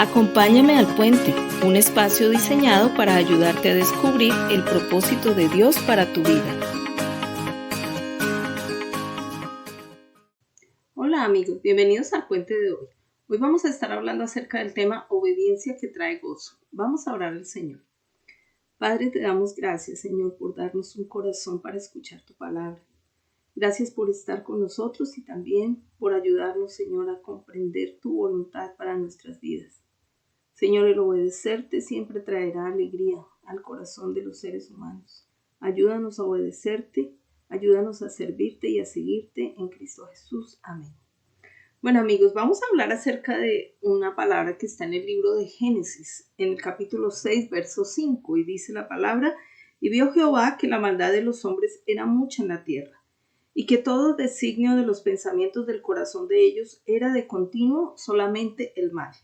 Acompáñame al puente, un espacio diseñado para ayudarte a descubrir el propósito de Dios para tu vida. Hola amigos, bienvenidos al puente de hoy. Hoy vamos a estar hablando acerca del tema obediencia que trae gozo. Vamos a orar al Señor. Padre, te damos gracias, Señor, por darnos un corazón para escuchar tu palabra. Gracias por estar con nosotros y también por ayudarnos, Señor, a comprender tu voluntad para nuestras vidas. Señor, el obedecerte siempre traerá alegría al corazón de los seres humanos. Ayúdanos a obedecerte, ayúdanos a servirte y a seguirte en Cristo Jesús. Amén. Bueno amigos, vamos a hablar acerca de una palabra que está en el libro de Génesis, en el capítulo 6, verso 5, y dice la palabra: y vio Jehová que la maldad de los hombres era mucha en la tierra, y que todo designio de los pensamientos del corazón de ellos era de continuo solamente el mal.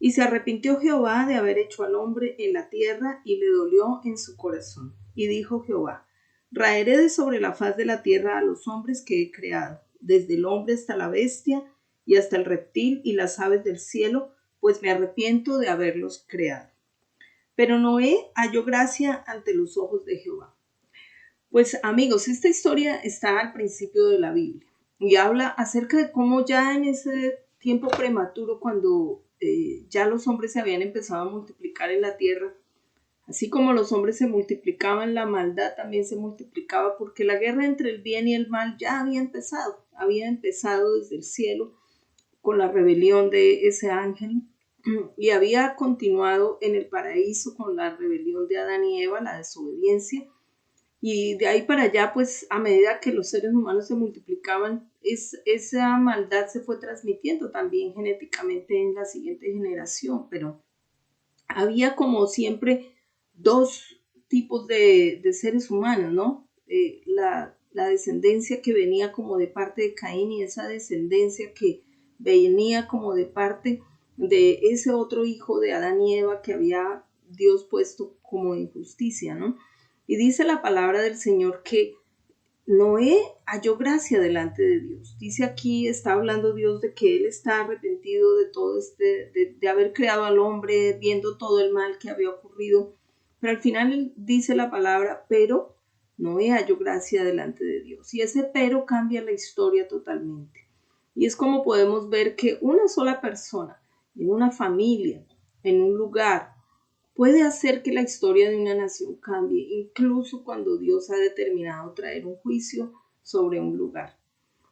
Y se arrepintió Jehová de haber hecho al hombre en la tierra, y le dolió en su corazón. Y dijo Jehová: raeré de sobre la faz de la tierra a los hombres que he creado, desde el hombre hasta la bestia, y hasta el reptil y las aves del cielo, pues me arrepiento de haberlos creado. Pero Noé halló gracia ante los ojos de Jehová. Pues amigos, esta historia está al principio de la Biblia y habla acerca de cómo ya en ese tiempo prematuro, cuando ya los hombres se habían empezado a multiplicar en la tierra, así como los hombres se multiplicaban, la maldad también se multiplicaba, porque la guerra entre el bien y el mal ya había empezado desde el cielo con la rebelión de ese ángel, y había continuado en el paraíso con la rebelión de Adán y Eva, la desobediencia. Y de ahí para allá, pues a medida que los seres humanos se multiplicaban, esa maldad se fue transmitiendo también genéticamente en la siguiente generación. Pero había, como siempre, dos tipos de seres humanos, ¿no? La descendencia que venía como de parte de Caín, y esa descendencia que venía como de parte de ese otro hijo de Adán y Eva que había Dios puesto como injusticia, ¿no? Y dice la palabra del Señor que Noé halló gracia delante de Dios. Dice aquí, está hablando Dios de que él está arrepentido de todo de haber creado al hombre, viendo todo el mal que había ocurrido. Pero al final dice la palabra: pero Noé halló gracia delante de Dios. Y ese pero cambia la historia totalmente. Y es como podemos ver que una sola persona, en una familia, en un lugar, puede hacer que la historia de una nación cambie, incluso cuando Dios ha determinado traer un juicio sobre un lugar.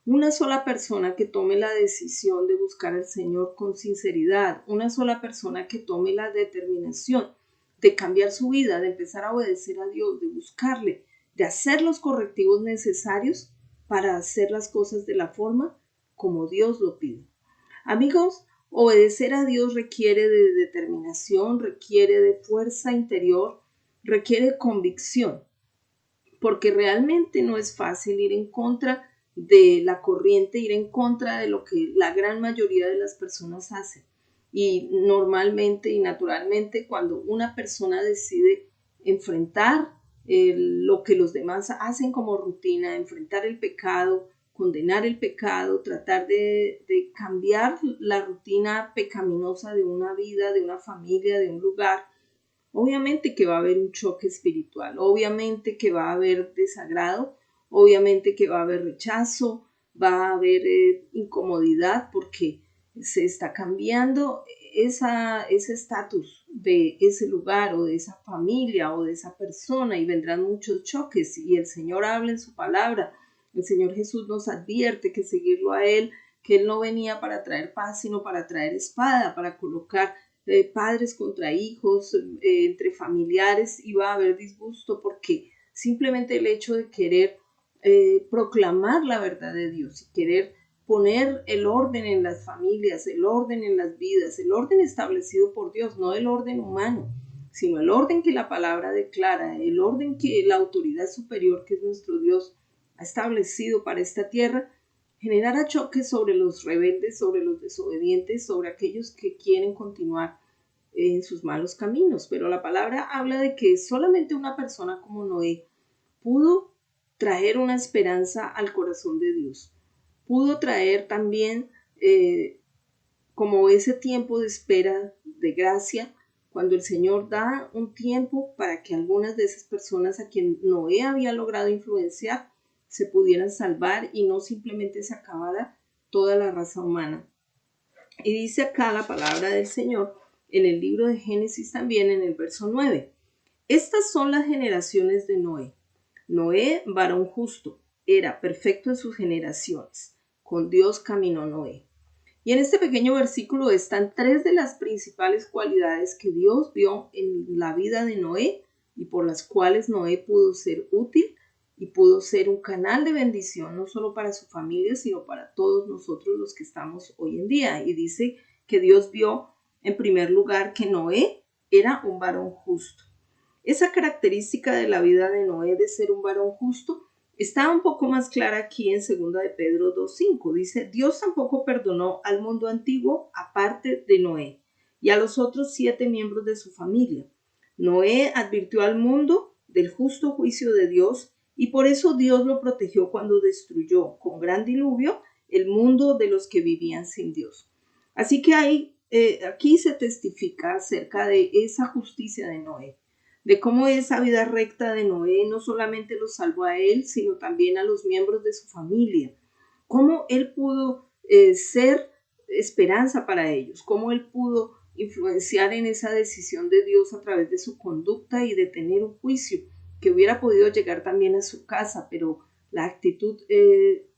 Una sola persona que tome la decisión de buscar al Señor con sinceridad, una sola persona que tome la determinación de cambiar su vida, de empezar a obedecer a Dios, de buscarle, de hacer los correctivos necesarios para hacer las cosas de la forma como Dios lo pide. Amigos, obedecer a Dios requiere de determinación, requiere de fuerza interior, requiere de convicción, porque realmente no es fácil ir en contra de la corriente, ir en contra de lo que la gran mayoría de las personas hacen. Y normalmente y naturalmente, cuando una persona decide enfrentar lo que los demás hacen como rutina, enfrentar el pecado, condenar el pecado, tratar de cambiar la rutina pecaminosa de una vida, de una familia, de un lugar, obviamente que va a haber un choque espiritual, obviamente que va a haber desagrado, obviamente que va a haber rechazo, va a haber incomodidad, porque se está cambiando ese estatus de ese lugar o de esa familia o de esa persona, y vendrán muchos choques. Y el Señor habla en su palabra. El Señor Jesús nos advierte que seguirlo a Él, que Él no venía para traer paz, sino para traer espada, para colocar padres contra hijos, entre familiares, y va a haber disgusto, porque simplemente el hecho de querer proclamar la verdad de Dios y querer poner el orden en las familias, el orden en las vidas, el orden establecido por Dios, no el orden humano, sino el orden que la palabra declara, el orden que la autoridad superior, que es nuestro Dios, ha establecido para esta tierra, generará choques sobre los rebeldes, sobre los desobedientes, sobre aquellos que quieren continuar en sus malos caminos. Pero la palabra habla de que solamente una persona como Noé pudo traer una esperanza al corazón de Dios. Pudo traer también como ese tiempo de espera de gracia, cuando el Señor da un tiempo para que algunas de esas personas a quien Noé había logrado influenciar se pudieran salvar y no simplemente se acabara toda la raza humana. Y dice acá la palabra del Señor en el libro de Génesis también en el verso 9. Estas son las generaciones de Noé. Noé, varón justo, era perfecto en sus generaciones. Con Dios caminó Noé. Y en este pequeño versículo están tres de las principales cualidades que Dios vio en la vida de Noé y por las cuales Noé pudo ser útil y pudo ser un canal de bendición, no solo para su familia, sino para todos nosotros los que estamos hoy en día. Y dice que Dios vio en primer lugar que Noé era un varón justo. Esa característica de la vida de Noé de ser un varón justo está un poco más clara aquí en 2 de Pedro 2:5. Dice, Dios tampoco perdonó al mundo antiguo aparte de Noé y a los otros 7 miembros de su familia. Noé advirtió al mundo del justo juicio de Dios y por eso Dios lo protegió cuando destruyó con gran diluvio el mundo de los que vivían sin Dios. Así que aquí se testifica acerca de esa justicia de Noé, de cómo esa vida recta de Noé no solamente lo salvó a él, sino también a los miembros de su familia, cómo él pudo ser esperanza para ellos, cómo él pudo influenciar en esa decisión de Dios a través de su conducta y de tener un juicio que hubiera podido llegar también a su casa, pero la actitud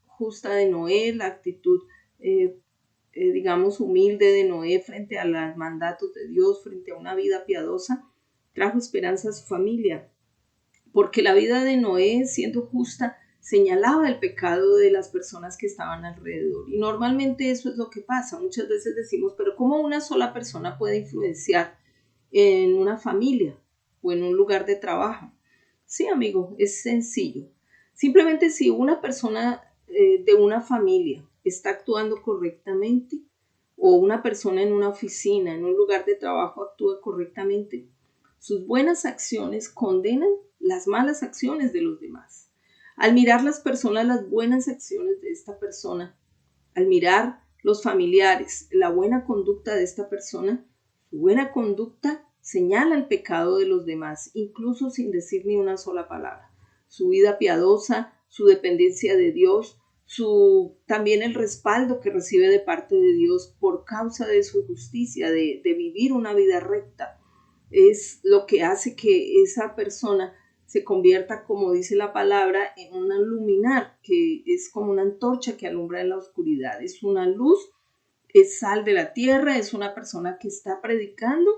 justa de Noé, la actitud digamos humilde de Noé frente a los mandatos de Dios, frente a una vida piadosa, trajo esperanza a su familia, porque la vida de Noé, siendo justa, señalaba el pecado de las personas que estaban alrededor. Y normalmente eso es lo que pasa. Muchas veces decimos, pero ¿cómo una sola persona puede influenciar en una familia o en un lugar de trabajo? Sí, amigo, es sencillo. Simplemente si una persona de una familia está actuando correctamente, o una persona en una oficina, en un lugar de trabajo actúa correctamente, sus buenas acciones condenan las malas acciones de los demás. Al mirar las personas las buenas acciones de esta persona, al mirar los familiares la buena conducta de esta persona, su buena conducta señala el pecado de los demás, incluso sin decir ni una sola palabra. Su vida piadosa, su dependencia de Dios, también el respaldo que recibe de parte de Dios por causa de su justicia, de vivir una vida recta, es lo que hace que esa persona se convierta, como dice la palabra, en un luminar, que es como una antorcha que alumbra en la oscuridad. Es una luz, es sal de la tierra, es una persona que está predicando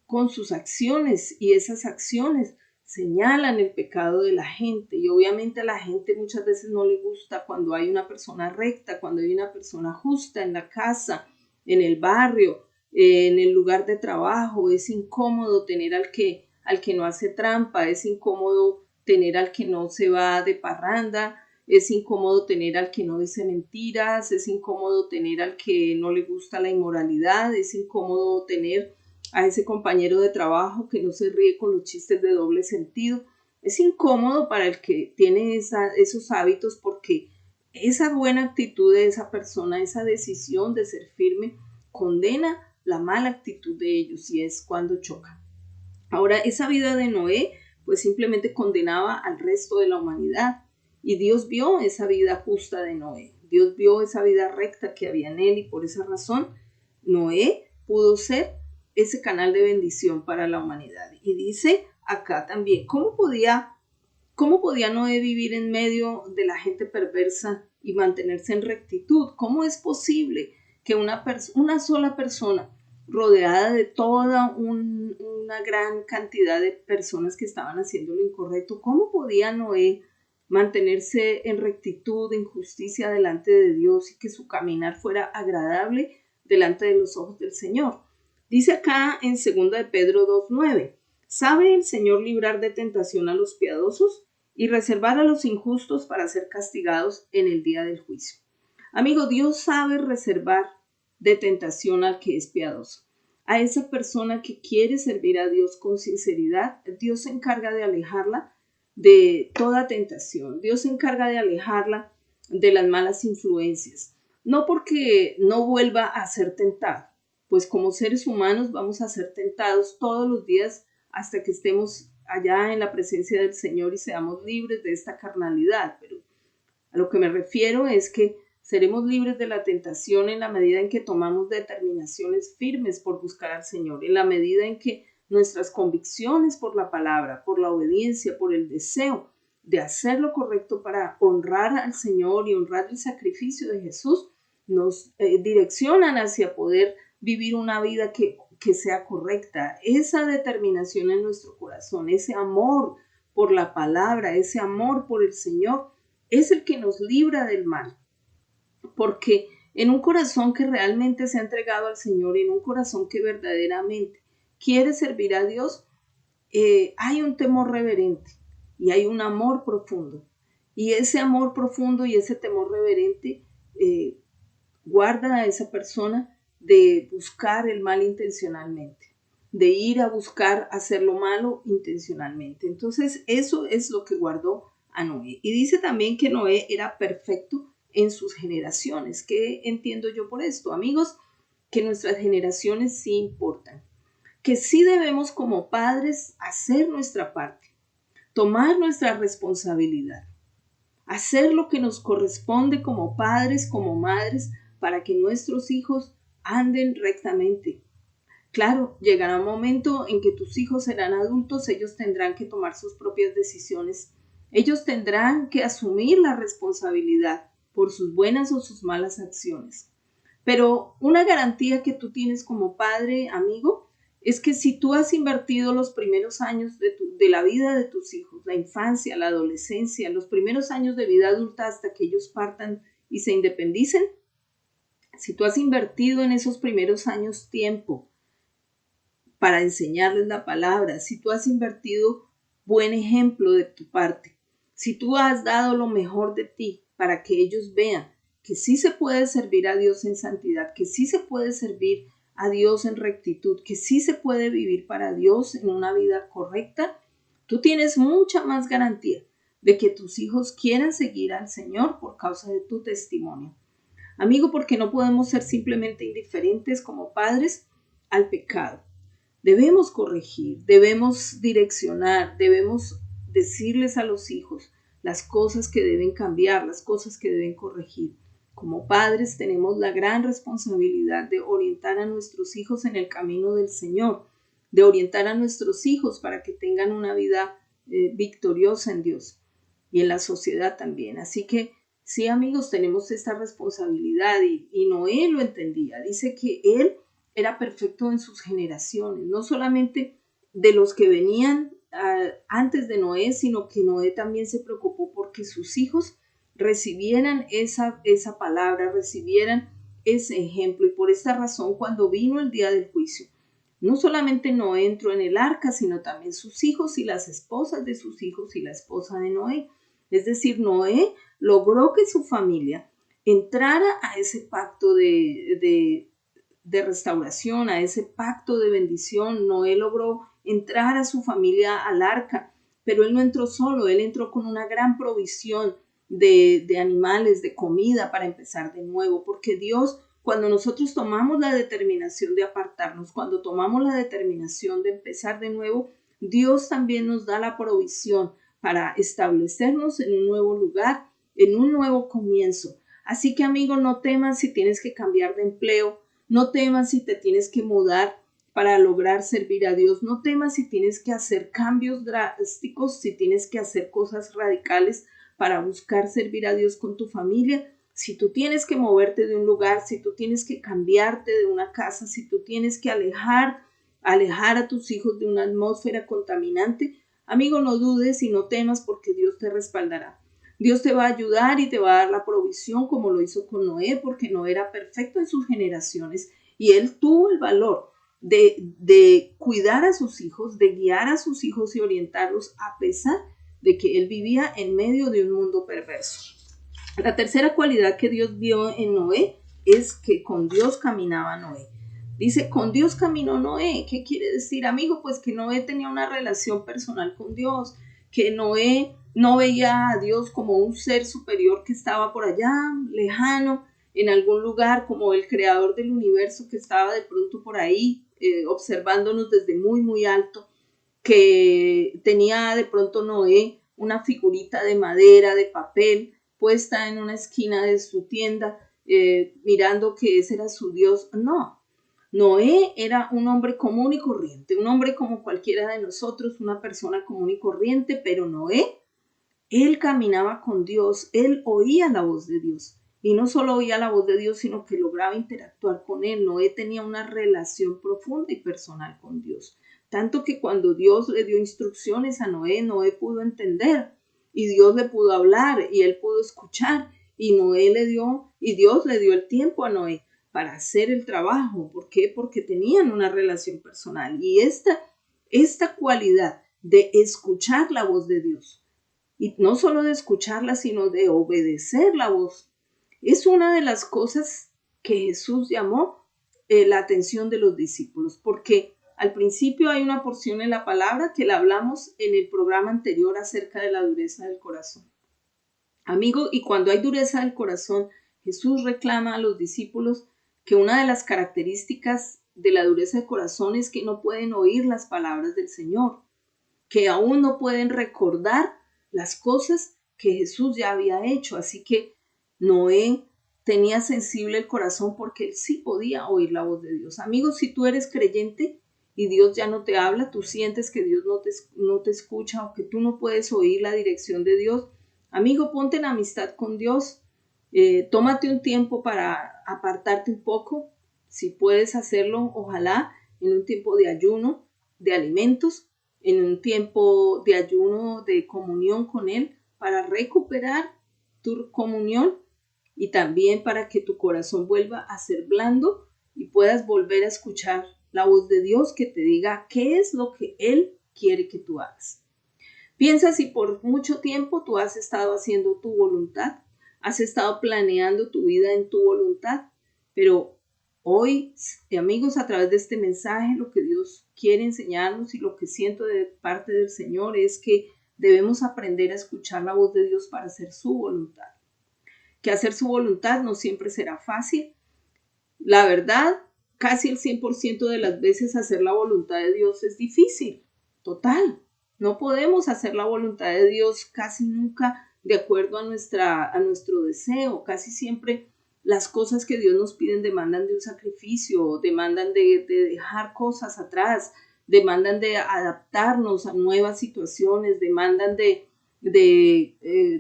con sus acciones y esas acciones señalan el pecado de la gente. Y obviamente a la gente muchas veces no le gusta cuando hay una persona recta, cuando hay una persona justa en la casa, en el barrio, en el lugar de trabajo. Es incómodo tener al que no hace trampa, es incómodo tener al que no se va de parranda, es incómodo tener al que no dice mentiras, es incómodo tener al que no le gusta la inmoralidad, es incómodo tener a ese compañero de trabajo que no se ríe con los chistes de doble sentido. Es incómodo para el que tiene esos hábitos, porque esa buena actitud de esa persona, esa decisión de ser firme, condena la mala actitud de ellos y es cuando chocan. Ahora, esa vida de Noé pues simplemente condenaba al resto de la humanidad y Dios vio esa vida justa de Noé. Dios vio esa vida recta que había en él y por esa razón Noé pudo ser ese canal de bendición para la humanidad. Y dice acá también, ¿cómo podía Noé vivir en medio de la gente perversa y mantenerse en rectitud? ¿Cómo es posible que una sola persona rodeada de toda una gran cantidad de personas que estaban haciendo lo incorrecto, cómo podía Noé mantenerse en rectitud, en justicia delante de Dios y que su caminar fuera agradable delante de los ojos del Señor? Dice acá en 2 de Pedro 2:9, ¿sabe el Señor librar de tentación a los piadosos y reservar a los injustos para ser castigados en el día del juicio? Amigo, Dios sabe reservar de tentación al que es piadoso. A esa persona que quiere servir a Dios con sinceridad, Dios se encarga de alejarla de toda tentación. Dios se encarga de alejarla de las malas influencias. No porque no vuelva a ser tentado, pues como seres humanos vamos a ser tentados todos los días hasta que estemos allá en la presencia del Señor y seamos libres de esta carnalidad. Pero a lo que me refiero es que seremos libres de la tentación en la medida en que tomamos determinaciones firmes por buscar al Señor, en la medida en que nuestras convicciones por la palabra, por la obediencia, por el deseo de hacer lo correcto para honrar al Señor y honrar el sacrificio de Jesús, nos direccionan hacia poder vivir una vida que sea correcta. Esa determinación en nuestro corazón, ese amor por la palabra, ese amor por el Señor, es el que nos libra del mal. Porque en un corazón que realmente se ha entregado al Señor, en un corazón que verdaderamente quiere servir a Dios, hay un temor reverente y hay un amor profundo. Y ese amor profundo y ese temor reverente guarda a esa persona de buscar el mal intencionalmente, de ir a buscar hacer lo malo intencionalmente. Entonces, eso es lo que guardó a Noé. Y dice también que Noé era perfecto en sus generaciones. ¿Qué entiendo yo por esto? Amigos, que nuestras generaciones sí importan, que sí debemos como padres hacer nuestra parte, tomar nuestra responsabilidad, hacer lo que nos corresponde como padres, como madres, para que nuestros hijos anden rectamente. Claro, llegará un momento en que tus hijos serán adultos, ellos tendrán que tomar sus propias decisiones, ellos tendrán que asumir la responsabilidad por sus buenas o sus malas acciones. Pero una garantía que tú tienes como padre, amigo, es que si tú has invertido los primeros años de la vida de tus hijos, la infancia, la adolescencia, los primeros años de vida adulta hasta que ellos partan y se independicen, si tú has invertido en esos primeros años tiempo para enseñarles la palabra, si tú has invertido buen ejemplo de tu parte, si tú has dado lo mejor de ti para que ellos vean que sí se puede servir a Dios en santidad, que sí se puede servir a Dios en rectitud, que sí se puede vivir para Dios en una vida correcta, tú tienes mucha más garantía de que tus hijos quieran seguir al Señor por causa de tu testimonio. Amigo, porque no podemos ser simplemente indiferentes como padres al pecado. Debemos corregir, debemos direccionar, debemos decirles a los hijos las cosas que deben cambiar, las cosas que deben corregir. Como padres tenemos la gran responsabilidad de orientar a nuestros hijos en el camino del Señor, de orientar a nuestros hijos para que tengan una vida victoriosa en Dios y en la sociedad también. Así que sí, amigos, tenemos esta responsabilidad y Noé lo entendía. Dice que él era perfecto en sus generaciones, no solamente de los que venían antes de Noé, sino que Noé también se preocupó porque sus hijos recibieran esa palabra, recibieran ese ejemplo. Y por esta razón, cuando vino el día del juicio, no solamente Noé entró en el arca, sino también sus hijos y las esposas de sus hijos y la esposa de Noé. Es decir, Noé logró que su familia entrara a ese pacto de restauración, a ese pacto de bendición. Noé logró entrar a su familia al arca, pero él no entró solo, él entró con una gran provisión de animales, de comida para empezar de nuevo, porque Dios, cuando nosotros tomamos la determinación de apartarnos, cuando tomamos la determinación de empezar de nuevo, Dios también nos da la provisión para establecernos en un nuevo lugar, en un nuevo comienzo. Así que, amigo, no temas si tienes que cambiar de empleo, no temas si te tienes que mudar para lograr servir a Dios, no temas si tienes que hacer cambios drásticos, si tienes que hacer cosas radicales para buscar servir a Dios con tu familia. Si tú tienes que moverte de un lugar, si tú tienes que cambiarte de una casa, si tú tienes que alejar a tus hijos de una atmósfera contaminante, amigo, no dudes y no temas porque Dios te respaldará. Dios te va a ayudar y te va a dar la provisión como lo hizo con Noé, porque Noé era perfecto en sus generaciones y él tuvo el valor de cuidar a sus hijos, de guiar a sus hijos y orientarlos a pesar de que él vivía en medio de un mundo perverso. La tercera cualidad que Dios vio en Noé es que con Dios caminaba Noé. Dice, con Dios caminó Noé. ¿Qué quiere decir, amigo? Pues que Noé tenía una relación personal con Dios, que Noé no veía a Dios como un ser superior que estaba por allá, lejano, en algún lugar como el creador del universo que estaba de pronto por ahí observándonos desde muy, muy alto, que tenía de pronto Noé una figurita de madera, de papel, puesta en una esquina de su tienda, mirando que ese era su Dios. No, Noé era un hombre común y corriente, un hombre como cualquiera de nosotros, una persona común y corriente, pero Noé, él caminaba con Dios, él oía la voz de Dios. Y no solo oía la voz de Dios, sino que lograba interactuar con él. Noé tenía una relación profunda y personal con Dios. Tanto que cuando Dios le dio instrucciones a Noé, Noé pudo entender y Dios le pudo hablar y él pudo escuchar y Dios le dio el tiempo a Noé para hacer el trabajo. ¿Por qué? Porque tenían una relación personal. Y esta cualidad de escuchar la voz de Dios, y no solo de escucharla, sino de obedecer la voz, es una de las cosas que Jesús llamó la atención de los discípulos, porque al principio hay una porción en la palabra que la hablamos en el programa anterior acerca de la dureza del corazón. Amigo, y cuando hay dureza del corazón, Jesús reclama a los discípulos que una de las características de la dureza del corazón es que no pueden oír las palabras del Señor, que aún no pueden recordar las cosas que Jesús ya había hecho. Así que Noé tenía sensible el corazón porque él sí podía oír la voz de Dios. Amigos, si tú eres creyente y Dios ya no te habla, tú sientes que Dios no te escucha o que tú no puedes oír la dirección de Dios, amigo, ponte en amistad con Dios. Tómate un tiempo para apartarte un poco, si puedes hacerlo, ojalá en un tiempo de ayuno, de alimentos, en un tiempo de ayuno, de comunión con Él, para recuperar tu comunión y también para que tu corazón vuelva a ser blando y puedas volver a escuchar la voz de Dios que te diga qué es lo que Él quiere que tú hagas. Piensa si por mucho tiempo tú has estado haciendo tu voluntad, has estado planeando tu vida en tu voluntad, pero hoy, amigos, a través de este mensaje, lo que Dios quiere enseñarnos y lo que siento de parte del Señor es que debemos aprender a escuchar la voz de Dios para hacer su voluntad. Que hacer su voluntad no siempre será fácil. La verdad, casi el 100% de las veces hacer la voluntad de Dios es difícil. Total. No podemos hacer la voluntad de Dios casi nunca de acuerdo a nuestro deseo. Casi siempre las cosas que Dios nos piden demandan de un sacrificio, demandan de dejar cosas atrás, demandan de adaptarnos a nuevas situaciones, demandan de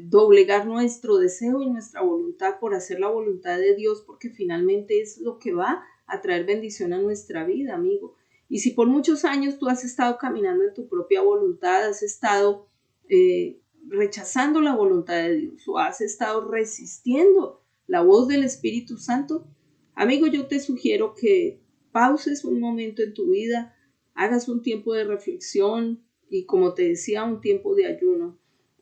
doblegar nuestro deseo y nuestra voluntad por hacer la voluntad de Dios, porque finalmente es lo que va a traer bendición a nuestra vida, amigo. Y si por muchos años tú has estado caminando en tu propia voluntad, has estado rechazando la voluntad de Dios o has estado resistiendo la voz del Espíritu Santo, amigo, yo te sugiero que pauses un momento en tu vida, hagas un tiempo de reflexión y, como te decía, un tiempo de ayuno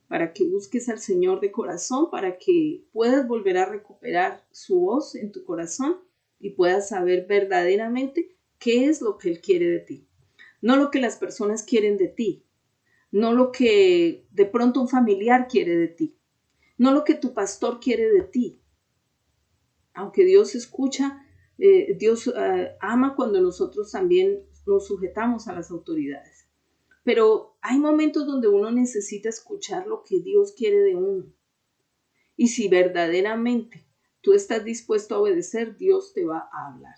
para que busques al Señor de corazón, para que puedas volver a recuperar su voz en tu corazón y puedas saber verdaderamente qué es lo que Él quiere de ti. No lo que las personas quieren de ti, no lo que de pronto un familiar quiere de ti, no lo que tu pastor quiere de ti. Aunque Dios escucha, Dios ama cuando nosotros también nos sujetamos a las autoridades. Pero hay momentos donde uno necesita escuchar lo que Dios quiere de uno. Y si verdaderamente tú estás dispuesto a obedecer, Dios te va a hablar.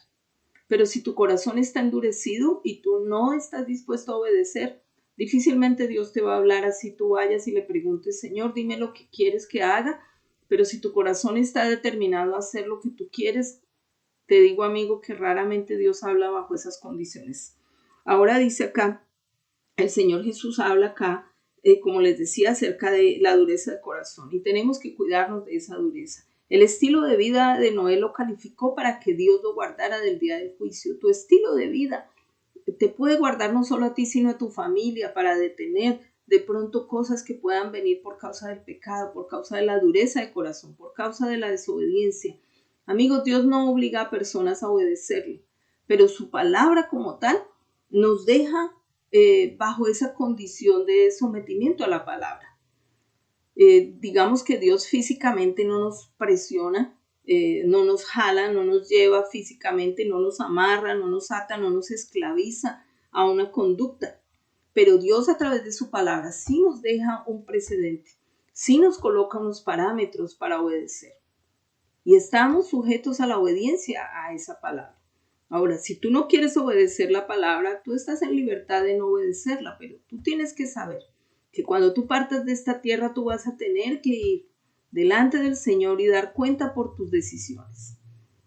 Pero si tu corazón está endurecido y tú no estás dispuesto a obedecer, difícilmente Dios te va a hablar así tú vayas y le preguntes, Señor, dime lo que quieres que haga. Pero si tu corazón está determinado a hacer lo que tú quieres, te digo, amigo, que raramente Dios habla bajo esas condiciones. Ahora dice acá, el Señor Jesús habla acá, como les decía, acerca de la dureza del corazón y tenemos que cuidarnos de esa dureza. El estilo de vida de Noé lo calificó para que Dios lo guardara del día del juicio. Tu estilo de vida te puede guardar no solo a ti, sino a tu familia, para detener de pronto cosas que puedan venir por causa del pecado, por causa de la dureza de corazón, por causa de la desobediencia. Amigos, Dios no obliga a personas a obedecerle, pero su palabra como tal nos deja bajo esa condición de sometimiento a la palabra. Digamos que Dios físicamente no nos presiona no nos jala, no nos lleva físicamente, no nos amarra, no nos ata, no nos esclaviza a una conducta. Pero Dios a través de su palabra sí nos deja un precedente, sí nos coloca unos parámetros para obedecer. Y estamos sujetos a la obediencia a esa palabra. Ahora, si tú no quieres obedecer la palabra, tú estás en libertad de no obedecerla, pero tú tienes que saber que cuando tú partas de esta tierra, tú vas a tener que ir delante del Señor y dar cuenta por tus decisiones.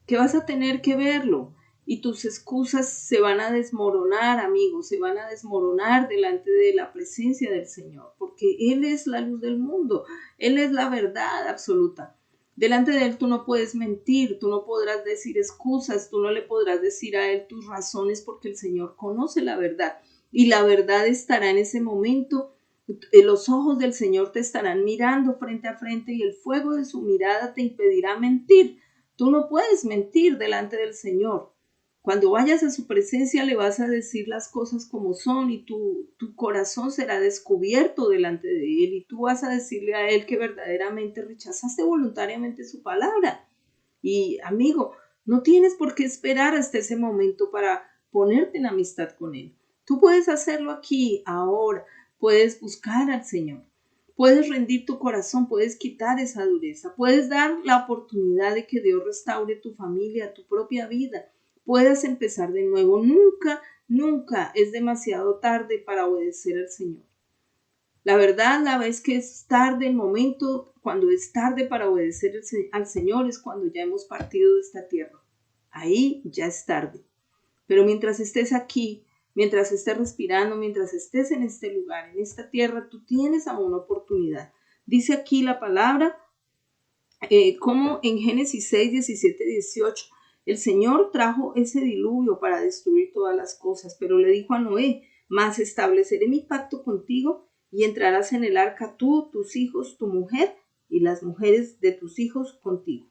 Que vas a tener que verlo y tus excusas se van a desmoronar, amigos, se van a desmoronar delante de la presencia del Señor, porque Él es la luz del mundo, Él es la verdad absoluta. Delante de Él tú no puedes mentir, tú no podrás decir excusas, tú no le podrás decir a Él tus razones porque el Señor conoce la verdad y la verdad estará en ese momento. Los ojos del Señor te estarán mirando frente a frente y el fuego de su mirada te impedirá mentir. Tú no puedes mentir delante del Señor. Cuando vayas a su presencia le vas a decir las cosas como son y tu corazón será descubierto delante de Él y tú vas a decirle a Él que verdaderamente rechazaste voluntariamente su palabra. Y amigo, no tienes por qué esperar hasta ese momento para ponerte en amistad con Él. Tú puedes hacerlo aquí, ahora, puedes buscar al Señor. Puedes rendir tu corazón, puedes quitar esa dureza, puedes dar la oportunidad de que Dios restaure tu familia, tu propia vida. Puedes empezar de nuevo. Nunca es demasiado tarde para obedecer al Señor. La verdad, la vez que es tarde, el momento cuando es tarde para obedecer al Señor es cuando ya hemos partido de esta tierra. Ahí ya es tarde. Pero mientras estés aquí, mientras estés respirando, mientras estés en este lugar, en esta tierra, tú tienes aún una oportunidad. Dice aquí la palabra, como en Génesis 6, 17, 18, el Señor trajo ese diluvio para destruir todas las cosas, pero le dijo a Noé, mas estableceré mi pacto contigo y entrarás en el arca tú, tus hijos, tu mujer y las mujeres de tus hijos contigo.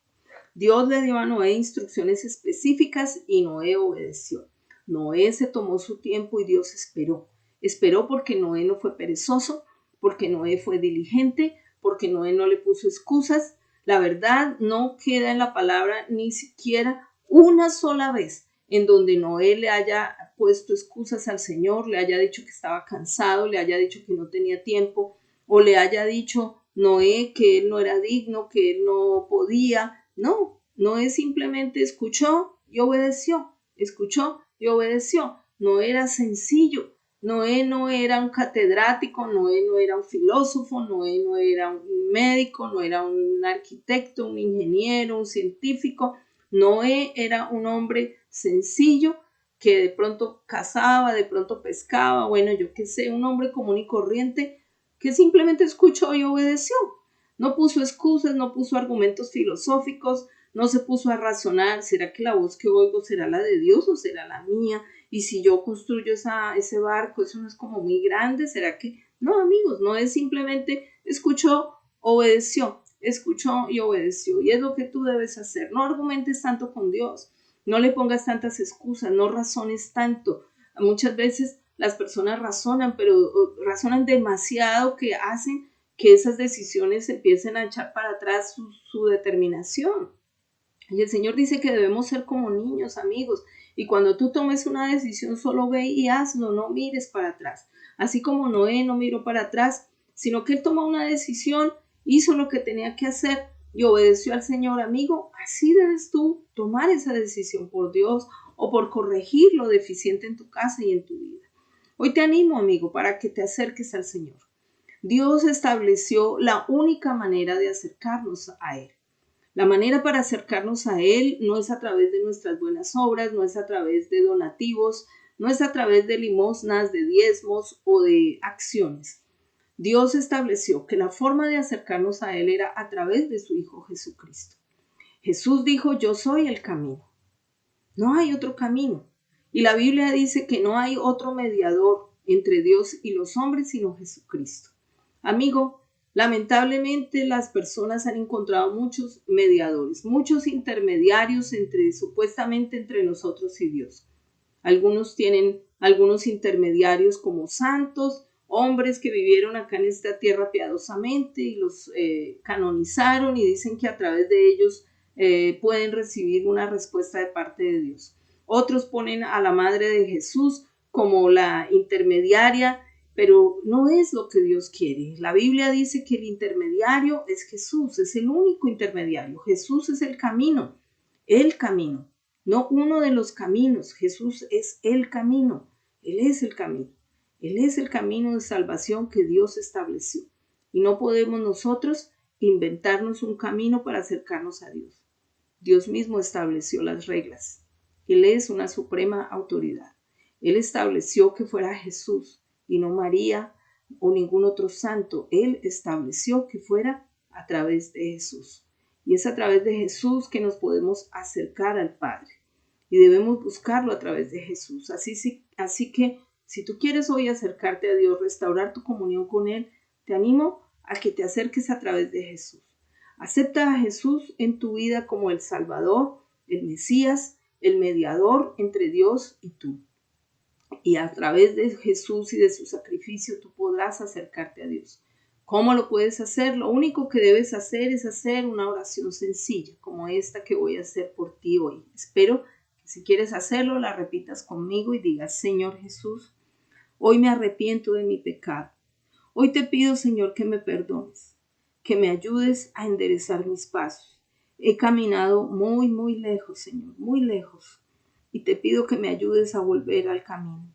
Dios le dio a Noé instrucciones específicas y Noé obedeció. Noé se tomó su tiempo y Dios esperó. Esperó porque Noé no fue perezoso, porque Noé fue diligente, porque Noé no le puso excusas. La verdad no queda en la palabra ni siquiera una sola vez en donde Noé le haya puesto excusas al Señor, le haya dicho que estaba cansado, le haya dicho que no tenía tiempo o le haya dicho Noé que él no era digno, que él no podía. No, Noé simplemente escuchó y obedeció, escuchó y obedeció. No era sencillo. Noé no era un catedrático, Noé no era un filósofo, Noé no era un médico, no era un arquitecto, un ingeniero, un científico. Noé era un hombre sencillo que de pronto cazaba, de pronto pescaba, bueno, yo qué sé, un hombre común y corriente que simplemente escuchó y obedeció. No puso excusas, no puso argumentos filosóficos, no se puso a razonar, ¿será que la voz que oigo será la de Dios o será la mía? Y si yo construyo ese barco, eso no es como muy grande, ¿será que? No, amigos, no es simplemente escuchó, obedeció, escuchó y obedeció. Y es lo que tú debes hacer. No argumentes tanto con Dios, no le pongas tantas excusas, no razones tanto. Muchas veces las personas razonan, pero razonan demasiado que hacen que esas decisiones empiecen a echar para atrás su determinación. Y el Señor dice que debemos ser como niños, amigos. Y cuando tú tomes una decisión, solo ve y hazlo, no mires para atrás. Así como Noé no miró para atrás, sino que él tomó una decisión, hizo lo que tenía que hacer y obedeció al Señor, amigo. Así debes tú tomar esa decisión por Dios o por corregir lo deficiente en tu casa y en tu vida. Hoy te animo, amigo, para que te acerques al Señor. Dios estableció la única manera de acercarnos a Él. La manera para acercarnos a Él no es a través de nuestras buenas obras, no es a través de donativos, no es a través de limosnas, de diezmos o de acciones. Dios estableció que la forma de acercarnos a Él era a través de su Hijo Jesucristo. Jesús dijo, yo soy el camino. No hay otro camino. Y la Biblia dice que no hay otro mediador entre Dios y los hombres sino Jesucristo. Amigo, lamentablemente las personas han encontrado muchos mediadores, muchos intermediarios supuestamente entre nosotros y Dios. Algunos tienen algunos intermediarios como santos, hombres que vivieron acá en esta tierra piadosamente y los canonizaron y dicen que a través de ellos pueden recibir una respuesta de parte de Dios. Otros ponen a la Madre de Jesús como la intermediaria, pero no es lo que Dios quiere. La Biblia dice que el intermediario es Jesús, es el único intermediario. Jesús es el camino, no uno de los caminos. Jesús es el camino, Él es el camino. Él es el camino de salvación que Dios estableció. Y no podemos nosotros inventarnos un camino para acercarnos a Dios. Dios mismo estableció las reglas. Él es una suprema autoridad. Él estableció que fuera Jesús y no María o ningún otro santo. Él estableció que fuera a través de Jesús. Y es a través de Jesús que nos podemos acercar al Padre. Y debemos buscarlo a través de Jesús. Así que si tú quieres hoy acercarte a Dios, restaurar tu comunión con Él, te animo a que te acerques a través de Jesús. Acepta a Jesús en tu vida como el Salvador, el Mesías, el mediador entre Dios y tú. Y a través de Jesús y de su sacrificio tú podrás acercarte a Dios. ¿Cómo lo puedes hacer? Lo único que debes hacer es hacer una oración sencilla, como esta que voy a hacer por ti hoy. Espero que si quieres hacerlo, la repitas conmigo y digas: Señor Jesús, hoy me arrepiento de mi pecado. Hoy te pido, Señor, que me perdones, que me ayudes a enderezar mis pasos. He caminado muy, muy lejos, Señor, muy lejos. Y te pido que me ayudes a volver al camino.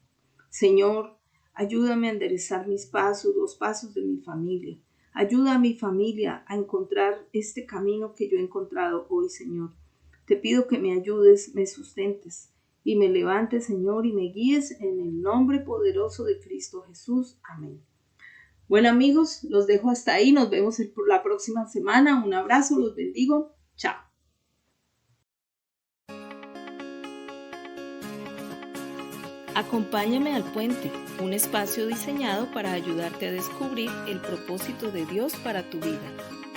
Señor, ayúdame a enderezar mis pasos, los pasos de mi familia. Ayuda a mi familia a encontrar este camino que yo he encontrado hoy, Señor. Te pido que me ayudes, me sustentes y me levantes, Señor, y me guíes en el nombre poderoso de Cristo Jesús. Amén. Bueno, amigos, los dejo hasta ahí. Nos vemos la próxima semana. Un abrazo, los bendigo. Chao. Acompáñame al puente, un espacio diseñado para ayudarte a descubrir el propósito de Dios para tu vida.